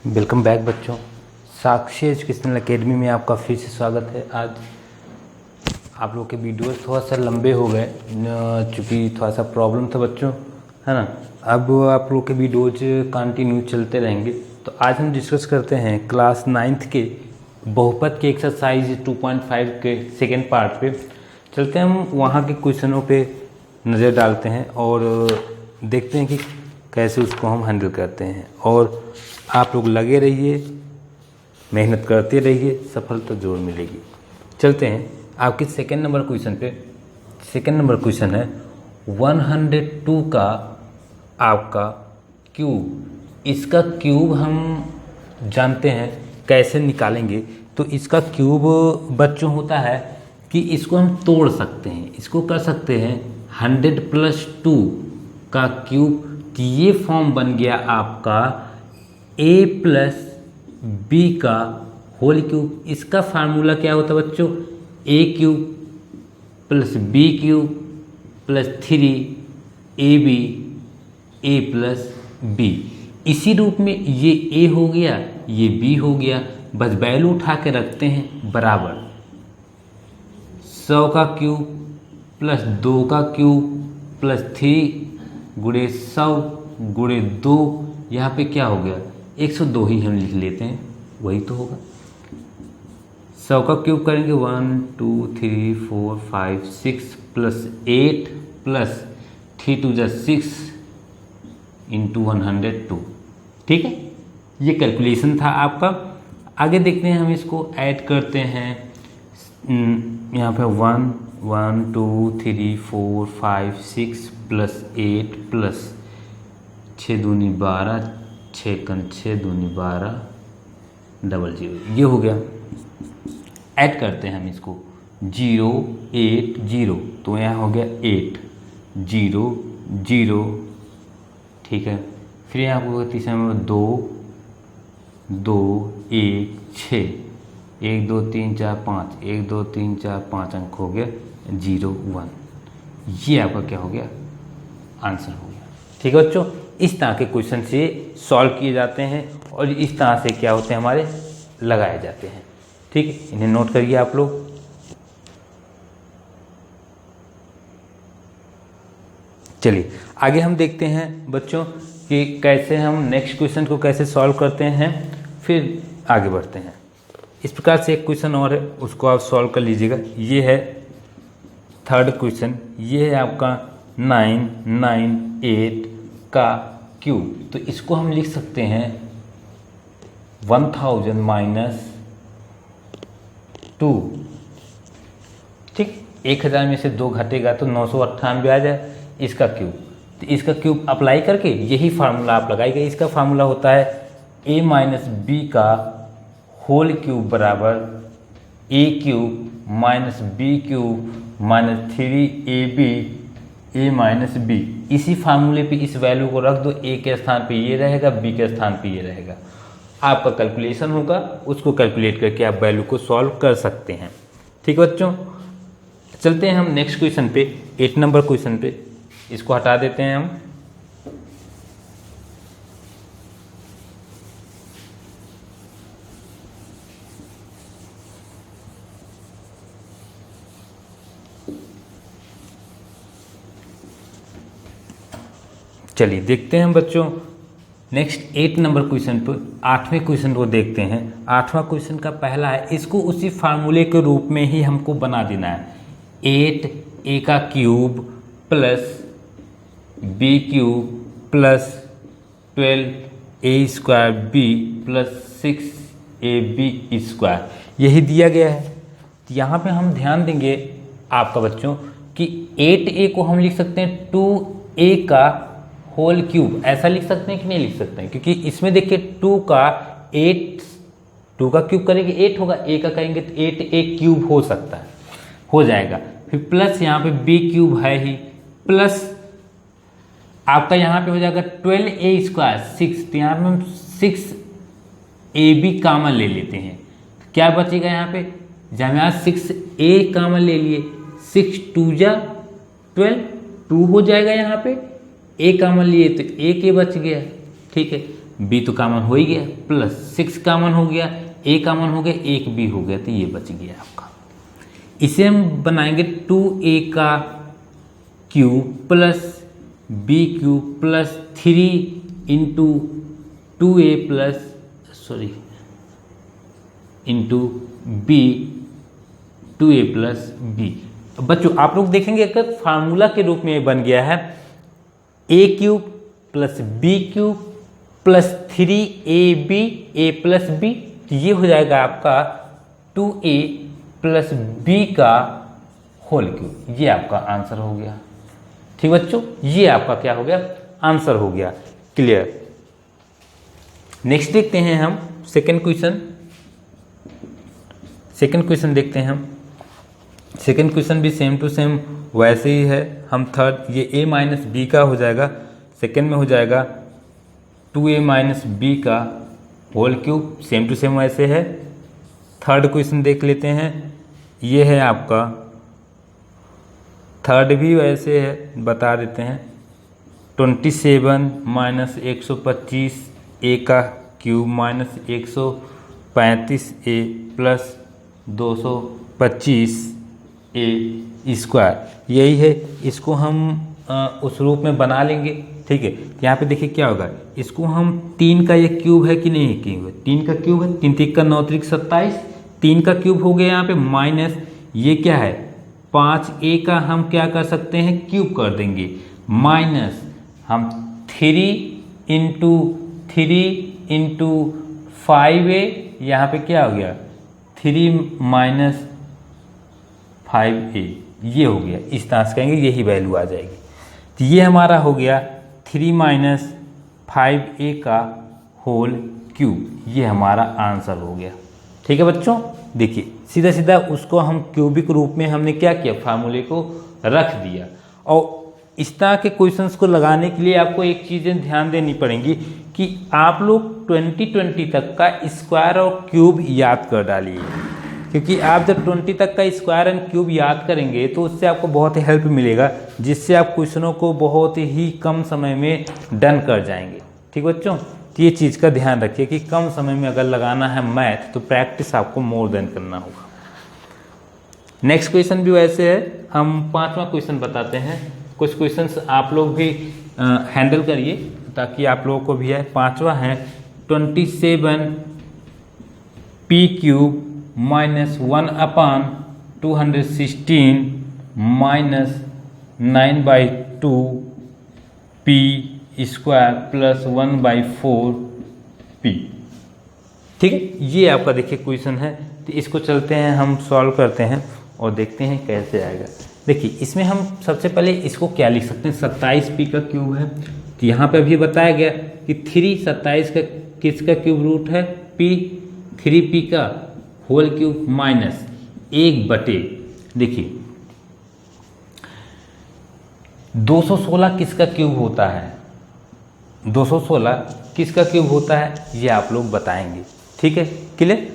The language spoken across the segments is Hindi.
वेलकम बैक बच्चों। साक्षी एजुकेशनल एकेडमी में आपका फिर से स्वागत है। आज आप लोग के वीडियोस थोड़ा सा लंबे हो गए चूँकि थोड़ा सा प्रॉब्लम था बच्चों, है ना। अब आप लोग के वीडियोज कंटिन्यू चलते रहेंगे। तो आज हम डिस्कस करते हैं क्लास 9th के बहुपद के एक्सरसाइज 2.5 के सेकेंड पार्ट पे। चलते हैं हम वहाँ के क्वेश्चनों पे नज़र डालते हैं और देखते हैं कि कैसे उसको हम हैंडल करते हैं। और आप लोग लगे रहिए, मेहनत करते रहिए, सफलता जरूर मिलेगी। चलते हैं आपके सेकेंड नंबर क्वेश्चन पे। सेकेंड नंबर क्वेश्चन है 102 का आपका क्यूब। इसका क्यूब हम जानते हैं कैसे निकालेंगे। तो इसका क्यूब बच्चों होता है कि इसको हम तोड़ सकते हैं, इसको कर सकते हैं 100 + 2 का क्यूब। तो ये फॉर्म बन गया आपका a + b का होल क्यूब। इसका फार्मूला क्या होता है बच्चों? a³ + b³ + 3ab a + b। इसी रूप में ये a हो गया, ये b हो गया। बस वैल्यू उठा के रखते हैं बराबर 100 का क्यूब + 2 का क्यूब + 3 × 100 × 2। यहाँ पे क्या हो गया 102 ही हम लिख लेते हैं, वही तो होगा। 100 का क्यूब करेंगे 1 2 3 4 5 6 + 8 + 3 × 6 × 102। ठीक है, ये कैलकुलेशन था आपका। आगे देखते हैं, हम इसको ऐड करते हैं। यहाँ पे 1 1 2 3 4 5 6 + 8 + 6 दूनी 12 6 × 6 दूनी 12 00। ये हो गया। ऐड करते हैं हम इसको 0 8 0, तो यहाँ हो गया 8 0 0। ठीक है, फिर यहाँ हो गया तीसरा नंबर 2 2 1 6 1 2 3 4 5 1 2 3 4 5 अंक हो गया 0 1। ये आपका क्या हो गया, आंसर हो गया। ठीक है बच्चों, इस तरह के क्वेश्चन से सॉल्व किए जाते हैं और इस तरह से क्या होते हैं हमारे लगाए जाते हैं। ठीक है, इन्हें नोट करिए आप लोग। चलिए आगे हम देखते हैं बच्चों कि कैसे हम नेक्स्ट क्वेश्चन को कैसे सॉल्व करते हैं, फिर आगे बढ़ते हैं। इस प्रकार से एक क्वेश्चन और है, उसको आप सॉल्व कर लीजिएगा। ये है थर्ड क्वेश्चन। ये है आपका 998 का क्यूब। तो इसको हम लिख सकते हैं 1000 - 2। ठीक, 1000 में से 2 घटेगा तो 998 आ जाए इसका क्यूब। तो इसका क्यूब अप्लाई करके यही फार्मूला आप लगाइए। इसका फार्मूला होता है a - b का होल क्यूब बराबर a³ - b³ - 3ab a - b। इसी फार्मूले पे इस वैल्यू को रख दो, a के स्थान पे ये रहेगा, b के स्थान पे ये रहेगा। आपका कैलकुलेशन होगा, उसको कैलकुलेट करके आप वैल्यू को सॉल्व कर सकते हैं। ठीक है बच्चों, चलते हैं हम नेक्स्ट क्वेश्चन पे, 8 नंबर क्वेश्चन पे। इसको हटा देते हैं हम। चलिए देखते हैं बच्चों नेक्स्ट 8 नंबर क्वेश्चन पर। 8वें क्वेश्चन को देखते हैं। 8वां क्वेश्चन का पहला है, इसको उसी फार्मूले के रूप में ही हमको बना देना है। 8a का cube + b³ + 12a² b + 6ab², यही दिया गया है। तो यहाँ पे हम ध्यान देंगे आपका बच्चों कि 8a को हम लिख सकते हैं 2a का होल क्यूब। ऐसा लिख सकते हैं कि नहीं लिख सकते हैं? क्योंकि इसमें देखिए 2 का क्यूब करेंगे 8 होगा, a का करेंगे तो 8a³ हो सकता है, हो जाएगा। फिर प्लस यहाँ पे b³ है ही, प्लस आपका यहाँ पे हो जाएगा 12a² 6। तो यहाँ पे हम 6ab कॉमन ले लेते हैं, तो क्या बचेगा यहाँ पे? जब यहाँ 6a कॉमन ले लिए, 6 2 जा 12, 2 हो जाएगा। यहाँ पे a कॉमन लिए तो a के बच गया। ठीक है, बी तो कॉमन हो ही गया, प्लस 6 कॉमन हो गया, ए कॉमन हो गया, एक बी हो गया, तो ये बच गया आपका। इसे हम बनाएंगे 2a का cube plus B cube plus 3 into 2a plus into B 2a plus B. बच्चों आप लोग देखेंगे अगर फार्मूला के रूप में बन गया है a cube plus B cube plus 3ab a plus B, ये हो जाएगा आपका 2a प्लस बी का होल क्यूब। ये आपका आंसर हो गया। ठीक बच्चों, ये आपका क्या हो गया, आंसर हो गया। क्लियर। नेक्स्ट देखते हैं हम सेकंड क्वेश्चन। सेकंड क्वेश्चन देखते हैं हम। सेकंड क्वेश्चन भी सेम टू सेम वैसे ही है। हम थर्ड, ये a माइनस बी का हो जाएगा, सेकंड में हो जाएगा 2a माइनस बी का whole cube, same to same वैसे है। थर्ड क्वेश्चन देख लेते हैं। ये है आपका थर्ड भी वैसे है, बता देते हैं 27 माइनस 125 ए का क्यूब माइनस 135 ए प्लस 225 ए स्क्वायर, यही है। इसको हम उस रूप में बना लेंगे। ठीक है, यहाँ पे देखिए क्या होगा, इसको हम 3 का ये क्यूब है कि नहीं, क्यूब है, 3 का क्यूब है, 3 3 का 9 3 27, 3 का क्यूब हो गया यहाँ पे, माइनस ये क्या है 5a का हम क्या कर सकते हैं, क्यूब कर देंगे, माइनस हम 3 इंटू 5a, यहाँ पे क्या हो गया 3 माइनस 5a, ये हो गया। इस तरह से कहेंगे, यही वैल्यू आ जाएगी। तो ये हमारा हो गया 3 माइनस 5a का होल क्यूब, ये हमारा आंसर हो गया। ठीक है बच्चों, देखिए सीधा सीधा उसको हम क्यूबिक रूप में हमने क्या किया, फार्मूले को रख दिया। और इस तरह के क्वेश्चंस को लगाने के लिए आपको एक चीज़ें ध्यान देनी पड़ेंगी कि आप लोग 2020 तक का स्क्वायर और क्यूब याद कर डालिए, क्योंकि आप जब 20 तक का स्क्वायर एंड क्यूब याद करेंगे तो उससे आपको बहुत ही हेल्प मिलेगा, जिससे आप क्वेश्चनों को बहुत ही कम समय में डन कर जाएंगे। ठीक बच्चों, तो ये चीज़ का ध्यान रखिए कि कम समय में अगर लगाना है मैथ तो प्रैक्टिस आपको मोर देन करना होगा। नेक्स्ट क्वेश्चन भी वैसे है। हम 5वां क्वेश्चन बताते हैं। कुछ क्वेश्चंस आप लोग भी हैंडल करिए ताकि आप लोगों को भी है। 5वां है 27 P cube minus 1/216 minus 9/2 P square plus 1/4 P. ठीक है, ये आपका देखिए क्वेश्चन है। तो इसको चलते हैं हम सॉल्व करते हैं और देखते हैं कैसे आएगा। देखिए इसमें हम सबसे पहले इसको क्या लिख सकते हैं, 27 पी का क्यूब है। तो यहाँ पे अभी बताया गया कि 3 27 का किसका क्यूब रूट है, पी, 3p का होल क्यूब माइनस 1/, देखिए 216 किसका क्यूब होता है, 216 किसका क्यूब होता है, ये आप लोग बताएंगे। ठीक है, क्लियर।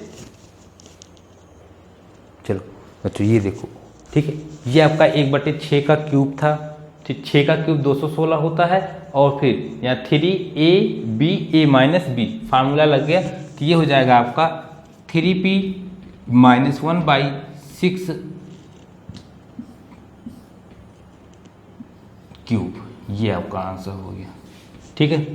चलो बच्चों ये देखो, ठीक है, ये आपका 1/6 का क्यूब था। ठीक, 6 का क्यूब 216 होता है। और फिर यहाँ 3a माइनस बी फार्मूला लग गया, तो ये हो जाएगा आपका 3p माइनस 1/6 क्यूब, ये आपका आंसर हो गया। ठीक है,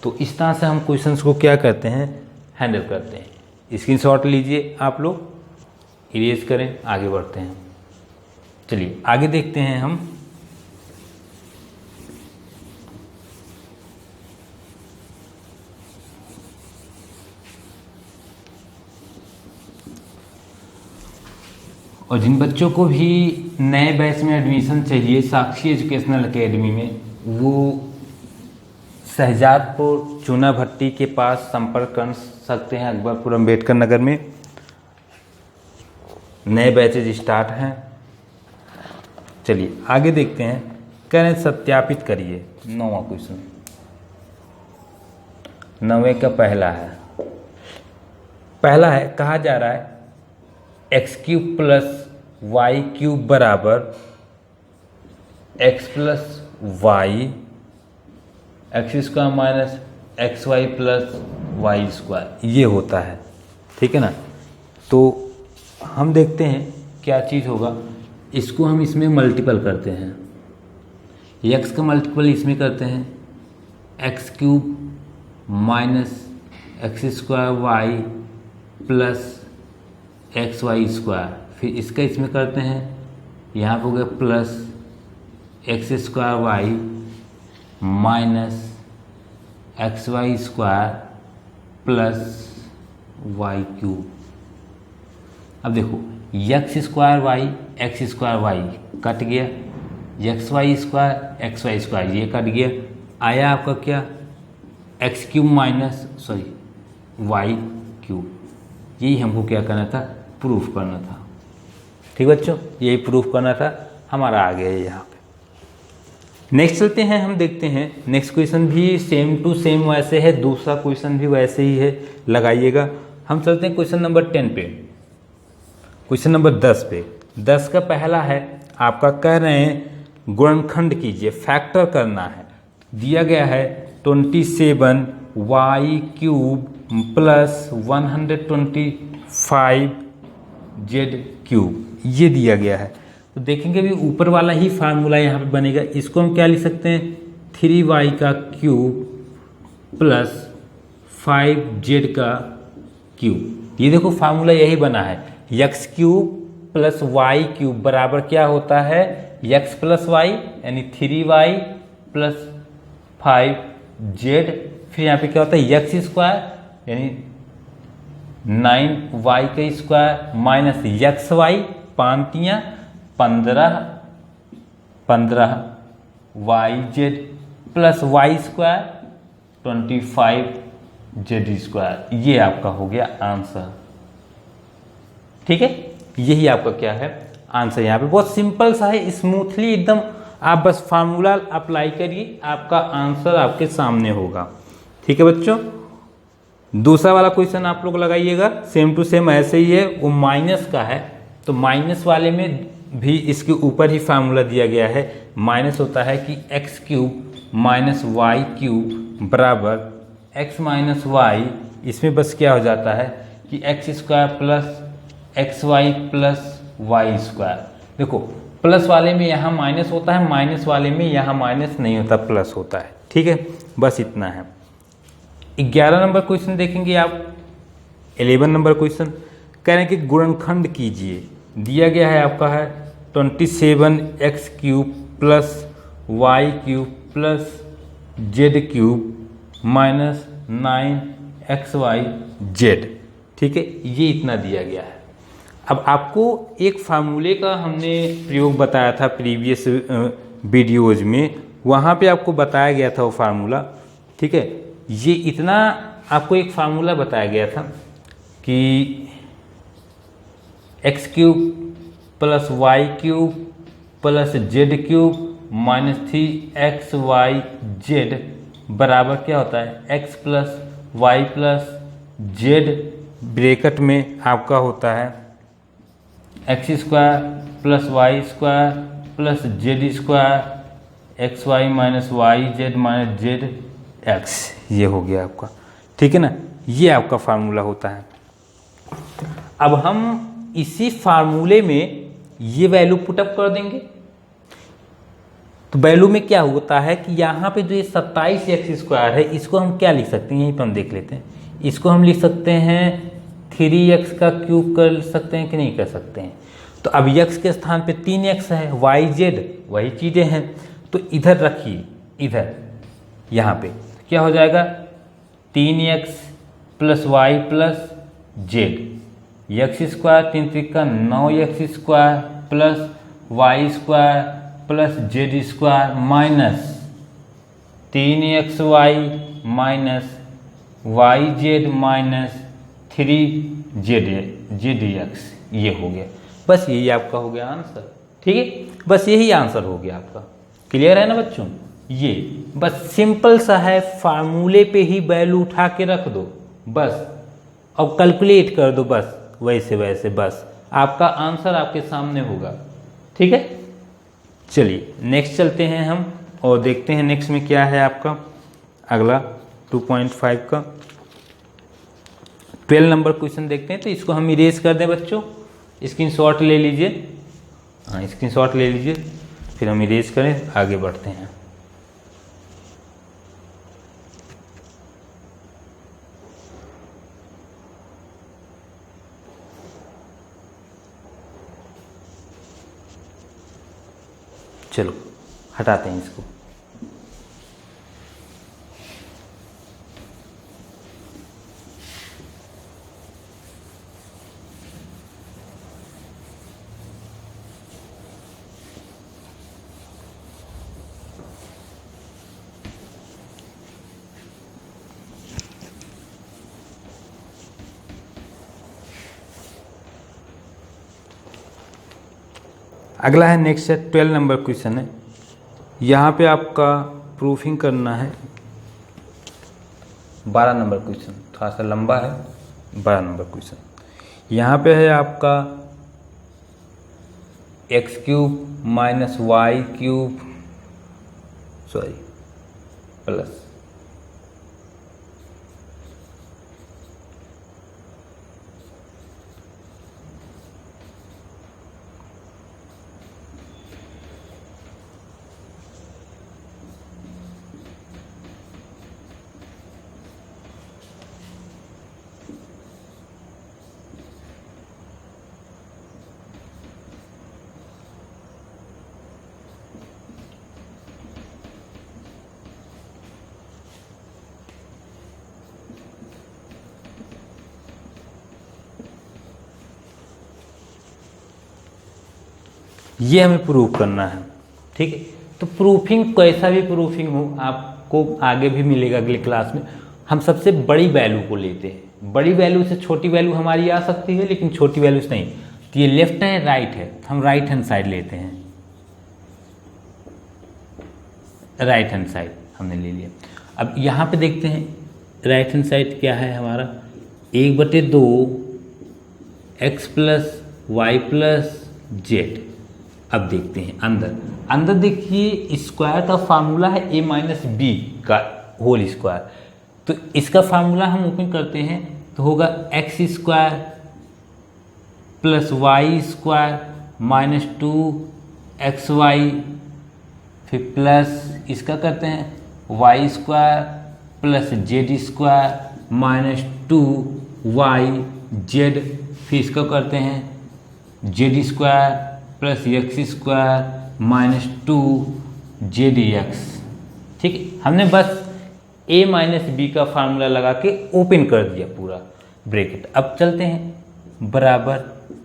तो इस तरह से हम क्वेश्चंस को क्या करते हैं, हैंडल करते हैं। स्क्रीनशॉट लीजिए आप लोग, इरेज करें, आगे बढ़ते हैं। चलिए आगे देखते हैं हम। और जिन बच्चों को भी नए बैच में एडमिशन चाहिए साक्षी एजुकेशनल एकेडमी में, वो शहजादपुर चूना भट्टी के पास संपर्क कर सकते हैं। अकबरपुर अम्बेडकर नगर में नए बैचेज स्टार्ट हैं। चलिए आगे देखते हैं। कह रहे हैं सत्यापित करिए। 9वां क्वेश्चन, 9वें का पहला है। पहला है, कहा जा रहा है x cube plus Y cube बराबर x plus y, x square minus x y plus Y square ये होता है, ठीक है ना। तो हम देखते हैं क्या चीज़ होगा, इसको हम इसमें मल्टीपल करते हैं, एक्स का मल्टीपल इसमें करते हैं, X cube minus X square Y plus x Y square, फिर इसका इसमें करते हैं, यहाँ पर हो गया plus X square Y minus x Y square plus Y cube. अब देखो X square Y x square Y cut गया, एक्स वाई स्क्वायर ये कट गया, आया आपका क्या X cube minus Y cube. यही हमको क्या करना था, प्रूफ करना था। ठीक बच्चों, यही प्रूफ करना था, हमारा आ गया है यहाँ पे। नेक्स्ट चलते हैं, हम देखते हैं नेक्स्ट क्वेश्चन भी सेम टू सेम वैसे है, दूसरा क्वेश्चन भी वैसे ही है, लगाइएगा। हम चलते हैं क्वेश्चन नंबर 10 पे, क्वेश्चन नंबर 10 पे। 10 का पहला है आपका, कह रहे हैं गुणनखंड कीजिए, फैक्टर करना है। दिया गया है 27 Y cube plus 125 Z cube, ये दिया गया है। तो देखेंगे भी ऊपर वाला ही फार्मूला यहाँ पे बनेगा। इसको हम क्या लिख सकते हैं, 3y का क्यूब प्लस 5z का क्यूब। ये देखो फार्मूला यही बना है, x cube plus Y cube बराबर क्या होता है, x प्लस वाई यानी 3y प्लस 5z, फिर यहाँ पे क्या होता है x स्क्वायर यानी 9y का square minus x Y 15 Y Z plus Y square 25 Z square. ये आपका हो गया आंसर। ठीक है, यही आपका क्या है आंसर। यहाँ पे बहुत सिंपल सा है, स्मूथली एकदम, आप बस फार्मूला अप्लाई करिए, आपका आंसर आपके सामने होगा। ठीक है बच्चों, दूसरा वाला क्वेश्चन आप लोग लगाइएगा, सेम टू सेम ऐसे ही है, वो माइनस का है। तो माइनस वाले में भी इसके ऊपर ही फार्मूला दिया गया है। माइनस होता है कि x cube minus Y cube बराबर एक्स माइनस वाई, इसमें बस क्या हो जाता है कि x square plus x y plus Y square. देखो प्लस वाले में यहाँ माइनस होता है, माइनस वाले में यहाँ माइनस नहीं होता, प्लस होता है। ठीक है, बस इतना है। 11 नंबर क्वेश्चन देखेंगे आप। 11 नंबर क्वेश्चन कह रहे हैं कि गुणनखंड कीजिए। दिया गया है आपका है 27 x cube plus Y cube plus z cube minus 9 x y z. ठीक है, ये इतना दिया गया है। अब आपको एक फार्मूले का हमने प्रयोग बताया था प्रीवियस वीडियोज में, वहाँ पे आपको बताया गया था वो फार्मूला। ठीक है, ये इतना आपको एक फार्मूला बताया गया था कि x cube plus Y cube plus z cube minus 3 XY z बराबर क्या होता है, x plus y plus z bracket में आपका होता है x square plus Y square plus z square x y minus y z minus z x. ये हो गया आपका। ठीक है ना, ये आपका फार्मूला होता है। अब हम इसी फार्मूले में ये वैल्यू पुटअप कर देंगे। तो वैल्यू में क्या होता है कि यहाँ पे जो ये 27 एक्स स्क्वायर है, इसको हम क्या लिख सकते हैं, यहीं पर हम देख लेते हैं। इसको हम लिख सकते हैं 3x का क्यूब कर सकते हैं कि नहीं कर सकते हैं। तो अब x के स्थान पे 3x है, y z वही चीज़ें हैं, तो इधर रखिए, इधर यहाँ पे क्या हो जाएगा 3x plus y plus z, x square 3 त्रिका 9x square plus Y square plus z square minus 3xy minus y z minus 3ZX। ये हो गया, बस यही आपका हो गया आंसर। ठीक है, बस यही आंसर हो गया आपका। क्लियर है ना बच्चों, ये बस सिंपल सा है, फार्मूले पे ही वैल्यू उठा के रख दो बस, और कैलकुलेट कर दो बस, वैसे वैसे बस आपका आंसर आपके सामने होगा। ठीक है, चलिए नेक्स्ट चलते हैं हम और देखते हैं नेक्स्ट में क्या है आपका अगला। 2.5 का 12 नंबर क्वेश्चन देखते हैं। तो इसको हम इरेज कर दें बच्चों, स्क्रीनशॉट ले लीजिए। हाँ, स्क्रीनशॉट ले लीजिए, फिर हम इरेज करें, आगे बढ़ते हैं। चलो हटाते हैं इसको। अगला है नेक्स्ट है 12 नंबर क्वेश्चन है। यहाँ पे आपका प्रूफिंग करना है 12 नंबर क्वेश्चन, थोड़ा सा लंबा है। 12 नंबर क्वेश्चन यहाँ पे है आपका x³ माइनस y³ प्लस ये हमें प्रूफ करना है। ठीक है, तो प्रूफिंग कैसा भी प्रूफिंग हो, आपको आगे भी मिलेगा अगले क्लास में। हम सबसे बड़ी वैल्यू को लेते हैं, बड़ी वैल्यू से छोटी वैल्यू हमारी आ सकती है, लेकिन छोटी वैल्यू से नहीं। तो ये लेफ्ट है राइट है, हम राइट हैंड साइड लेते हैं। राइट हैंड साइड हमने ले लिया। अब यहाँ पे देखते हैं राइट हैंड साइड क्या है हमारा, 1/2 x plus y plus z. अब देखते हैं अंदर देखिए स्क्वायर का फार्मूला है a माइनस बी का होल स्क्वायर। तो इसका फार्मूला हम ओपन करते हैं तो होगा x² plus y² minus 2xy, फिर प्लस इसका करते हैं y² plus z² minus 2yz, फिर इसका करते हैं z² plus x² minus 2zdx। ठीक है, हमने बस a माइनस बी का फार्मूला लगा के ओपन कर दिया पूरा ब्रैकेट। अब चलते हैं बराबर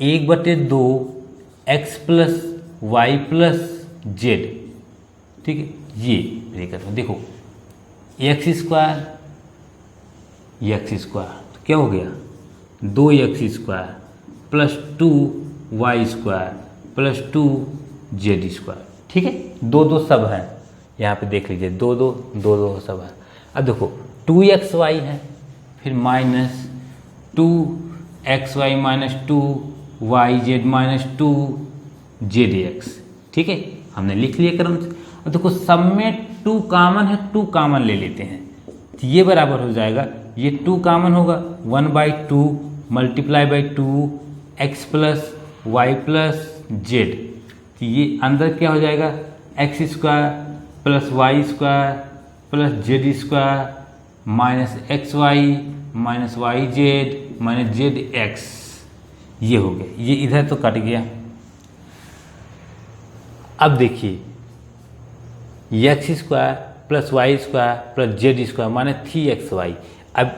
1/2 x plus y plus z. ठीक है, ये ब्रैकेट में देखो x² तो क्या हो गया 2x² plus 2y² plus 2z²। ठीक है, 2 सब है, यहाँ पे देख लीजिए 2 सब है। अब देखो 2xy है, फिर minus 2xy minus 2yz minus 2zdx। ठीक है, हमने लिख लिया क्रम से। अब देखो सब में 2 कॉमन है, 2 कॉमन ले लेते हैं तो ये बराबर हो जाएगा, ये 2 कॉमन होगा 1/2 multiply by 2 x plus y plus z. तो ये अंदर क्या हो जाएगा x² plus y² plus z² minus xy minus yz minus zx। ये हो गया, ये इधर तो कट गया। अब देखिए x² plus y² plus z² minus 3xy। अब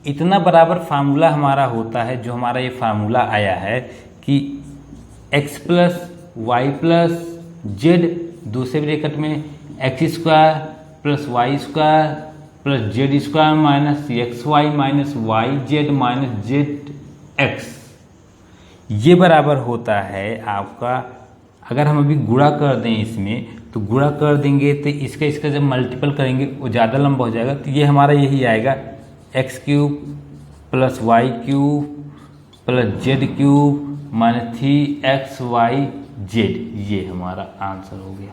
इतना बराबर फार्मूला हमारा होता है, जो हमारा ये फार्मूला आया है कि x plus y plus z, दूसरे ब्रैकेट में x² plus y² plus z² minus xy minus yz minus zx। ये बराबर होता है आपका, अगर हम अभी गुणा कर दें इसमें, तो गुणा कर देंगे तो इसका जब मल्टीपल करेंगे वो ज़्यादा लंबा हो जाएगा। तो ये हमारा यही आएगा x³ plus y³ plus z³ minus 3xyz। ये हमारा आंसर हो गया।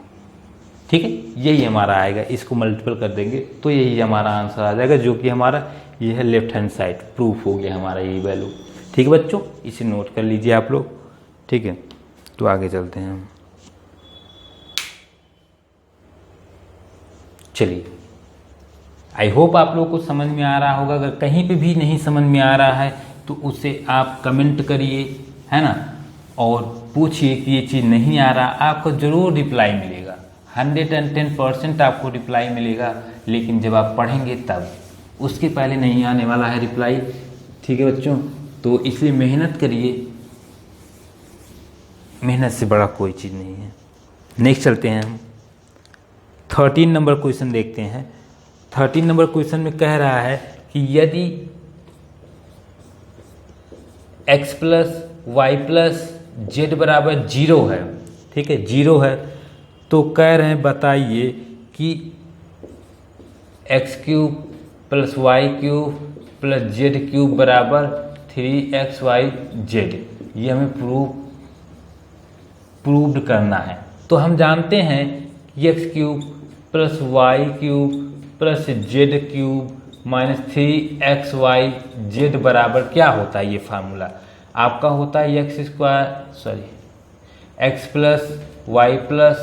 ठीक है, यही हमारा आएगा, इसको मल्टीपल कर देंगे तो यही हमारा आंसर आ जाएगा, जो कि हमारा ये है लेफ्ट हैंड साइड, प्रूफ हो गया हमारा यही वैल्यू। ठीक है बच्चों, इसे नोट कर लीजिए आप लोग। ठीक है, तो आगे चलते हैं हम। चलिए, आई होप आप लोगों को समझ में आ रहा होगा। अगर कहीं पे भी नहीं समझ में आ रहा है तो उसे आप कमेंट करिए, है ना, और पूछिए कि ये चीज़ नहीं आ रहा, आपको ज़रूर रिप्लाई मिलेगा, 110% आपको रिप्लाई मिलेगा। लेकिन जब आप पढ़ेंगे तब, उसके पहले नहीं आने वाला है रिप्लाई। ठीक है बच्चों, तो इसलिए मेहनत करिए, मेहनत से बड़ा कोई चीज़ नहीं है। नेक्स्ट चलते हैं हम, 13 नंबर क्वेश्चन देखते हैं। 13 नंबर क्वेश्चन में कह रहा है कि यदि x plus y plus z बराबर 0 है, ठीक है 0 है, तो कह रहे हैं बताइए कि x cube plus Y cube plus z cube बराबर 3xyz। ये हमें प्रूव्ड करना है। तो हम जानते हैं कि x cube plus Y cube plus z cube minus 3xyz बराबर क्या होता है। ये फार्मूला आपका होता है x plus y plus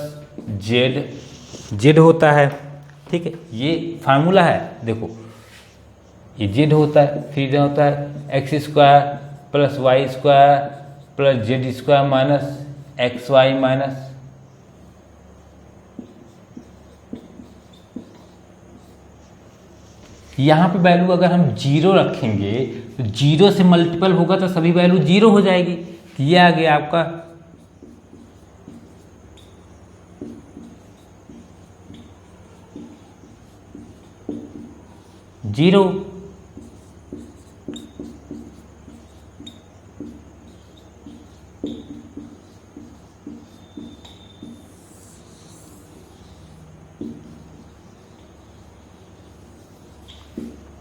z होता है। ठीक है, ये फार्मूला है। देखो ये जेड होता है, फिर होता है x square plus Y square plus z square minus x y minus यहाँ पे वैल्यू अगर हम 0 रखेंगे तो 0 से मल्टीपल होगा तो सभी वैल्यू 0 हो जाएगी। ये आ गया आपका जीरो।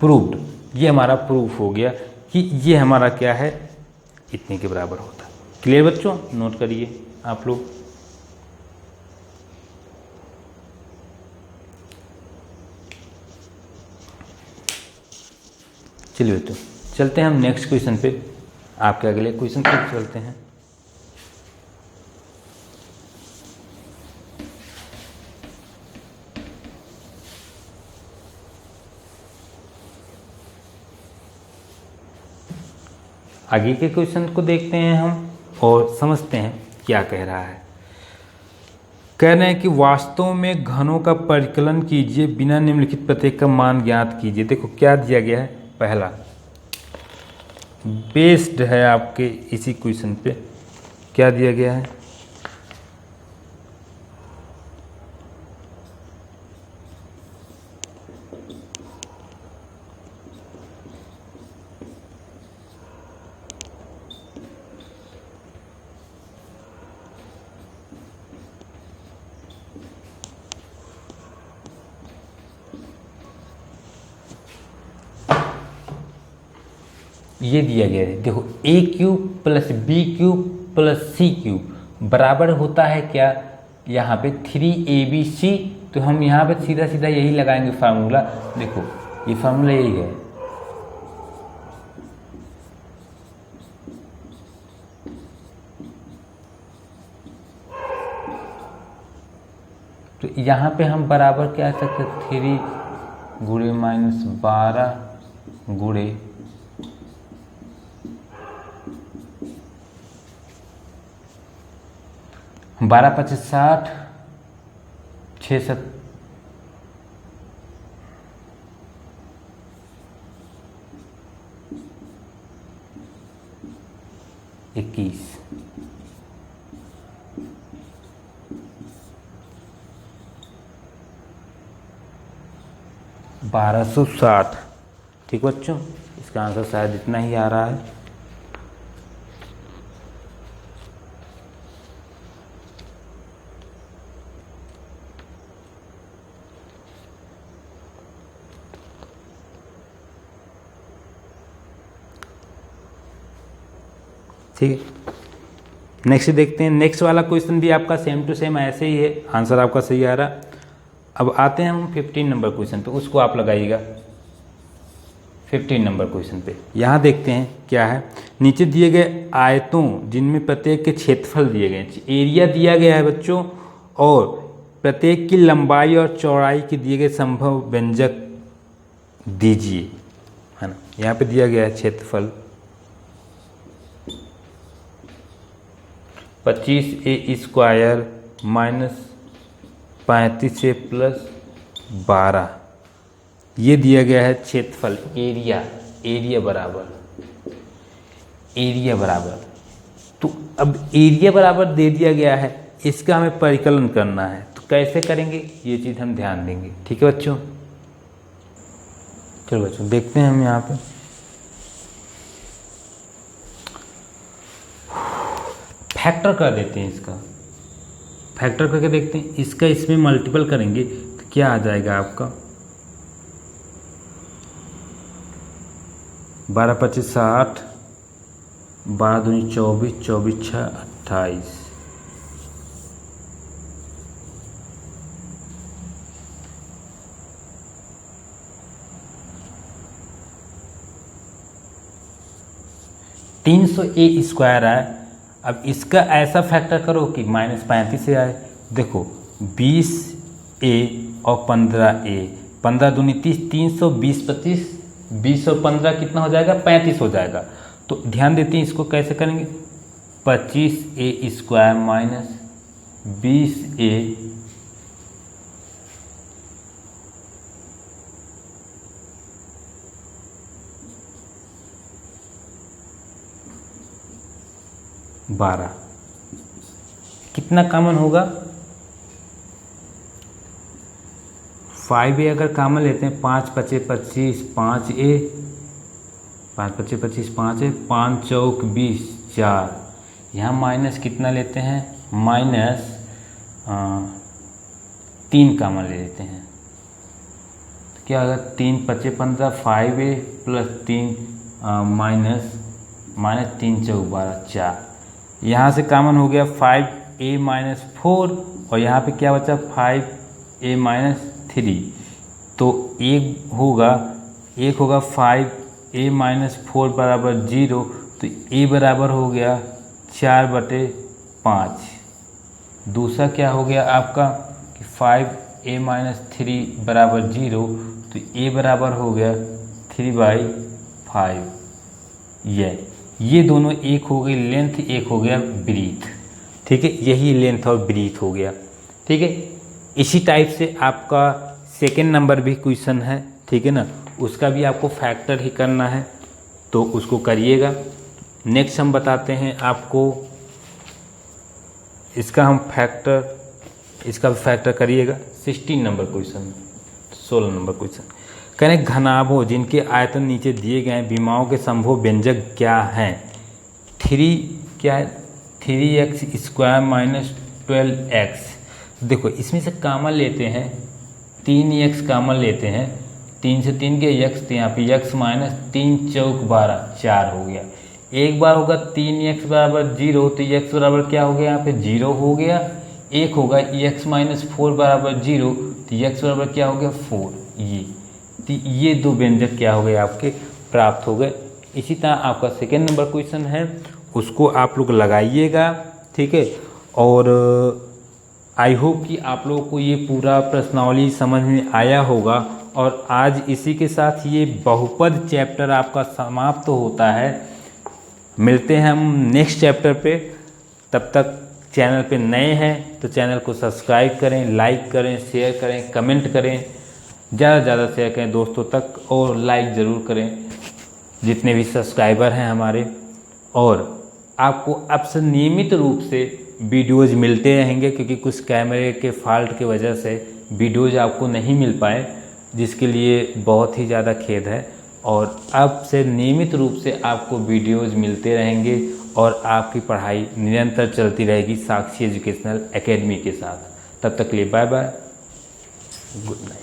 प्रूव्ड, ये हमारा प्रूफ हो गया कि ये हमारा क्या है, इतने के बराबर होता है। क्लियर बच्चों, नोट करिए आप लोग। चलिए बच्चों, चलते हैं हम नेक्स्ट क्वेश्चन पे, आपके अगले क्वेश्चन पे चलते हैं। आगे के क्वेश्चन को देखते हैं हम और समझते हैं क्या कह रहा है। कह रहे हैं कि वास्तव में घनों का परिकलन कीजिए, बिना निम्नलिखित प्रत्येक का मान ज्ञात कीजिए। देखो क्या दिया गया है, पहला बेस्ड है आपके इसी क्वेश्चन पे, क्या दिया गया है, ये दिया गया है। देखो a cube plus B cube plus c cube बराबर होता है क्या, यहाँ पे 3abc। तो हम यहाँ पे सीधा सीधा यही लगाएंगे फार्मूला। देखो ये फार्मूला यही है, तो यहाँ पे हम बराबर क्या सकते, 3 गुणे माइनस 12 गुणे 12 25 60 6 7 21 1260। ठीक बच्चों, इसका आंसर शायद इतना ही आ रहा है। ठीक है, नेक्स्ट देखते हैं। नेक्स्ट वाला क्वेश्चन भी आपका सेम टू सेम ऐसे ही है, आंसर आपका सही आ रहा। अब आते हैं हम 15 नंबर क्वेश्चन पे, उसको आप लगाइएगा 15 नंबर क्वेश्चन पे। यहाँ देखते हैं क्या है। नीचे दिए गए आयतों जिनमें प्रत्येक के क्षेत्रफल दिए गए, एरिया दिया गया है बच्चों, और प्रत्येक की लंबाई और चौड़ाई के दिए गए संभव व्यंजक दीजिए, है ना। यहाँ पे दिया गया है क्षेत्रफल 25a² माइनस 35a प्लस 12, ये दिया गया है क्षेत्रफल। एरिया बराबर तो अब एरिया बराबर दे दिया गया है, इसका हमें परिकलन करना है, तो कैसे करेंगे ये चीज़ हम ध्यान देंगे। ठीक है बच्चों, चलो बच्चों देखते हैं हम यहाँ पे। फैक्टर कर देते हैं, इसका फैक्टर करके देखते हैं, इसका इसमें मल्टीपल करेंगे तो क्या आ जाएगा आपका 12 25 60, 12 दूनी 24, 24 6 28।300a² आए। अब इसका ऐसा फैक्टर करो कि -35 से आए। देखो 20a और 15a, 15 दूनी 30, 300, 20 25, 20 और 15 कितना हो जाएगा 35 हो जाएगा। तो ध्यान देते हैं इसको कैसे करेंगे, 25a² माइनस 20a बारह, कितना कॉमन होगा 5a अगर कॉमन लेते हैं, 5 5 25, 5a, 5 5 25, 5a, 5 चौक 20, 4। यहाँ माइनस कितना लेते हैं, माइनस 3 कॉमन ले लेते हैं, तो क्या होगा 3 5 15, 5a प्लस 3 माइनस 3 चौक 12, 4। यहाँ से कॉमन हो गया 5a माइनस 4, और यहाँ पे क्या बचा 5a माइनस 3, तो एक होगा 5a माइनस 4 बराबर 0, तो a बराबर हो गया 4/5। दूसरा क्या हो गया आपका कि 5a माइनस 3 बराबर 0, तो a बराबर हो गया 3/5। ये दोनों एक हो गई लेंथ, एक हो गया ब्रीथ। ठीक है, यही लेंथ और ब्रीथ हो गया। ठीक है, इसी टाइप से आपका सेकेंड नंबर भी क्वेश्चन है, ठीक है ना, उसका भी आपको फैक्टर ही करना है, तो उसको करिएगा। नेक्स्ट हम बताते हैं आपको, इसका भी फैक्टर करिएगा। 16 नंबर क्वेश्चन, 16 नंबर क्वेश्चन कह रहे घनाभों जिनके आयतन नीचे दिए गए हैं, विमाओं के संभव व्यंजक क्या हैं। 3x² minus 12x। देखो इसमें से कॉमन लेते हैं, 3x कॉमन लेते हैं, 3 से 3 के x, तो यहाँ पे x माइनस 3 चौक 12, 4 हो गया। एक बार होगा 3x बराबर 0, तो x बराबर क्या हो गया, यहाँ पे 0 हो गया। एक होगा x माइनस 4 बराबर 0, तो x बराबर क्या हो गया 4। ये दो व्यंजक क्या हो गए आपके प्राप्त हो गए। इसी तरह आपका सेकेंड नंबर क्वेश्चन है, उसको आप लोग लगाइएगा। ठीक है, और आई होप कि आप लोगों को ये पूरा प्रश्नावली समझ में आया होगा। और आज इसी के साथ ये बहुपद चैप्टर आपका समाप्त होता है। मिलते हैं हम नेक्स्ट चैप्टर पे, तब तक चैनल पे नए हैं तो चैनल को सब्सक्राइब करें, लाइक करें, शेयर करें, कमेंट करें, ज़्यादा से ज़्यादा शेयर करें दोस्तों तक, और लाइक ज़रूर करें जितने भी सब्सक्राइबर हैं हमारे। और आपको अब से नियमित रूप से वीडियोज़ मिलते रहेंगे, क्योंकि कुछ कैमरे के फॉल्ट की वजह से वीडियोज़ आपको नहीं मिल पाए, जिसके लिए बहुत ही ज़्यादा खेद है। और अब से नियमित रूप से आपको वीडियोज़ मिलते रहेंगे और आपकी पढ़ाई निरंतर चलती रहेगी साक्षी एजुकेशनल एकेडमी के साथ। तब तक के लिए बाय बाय, गुड नाइट।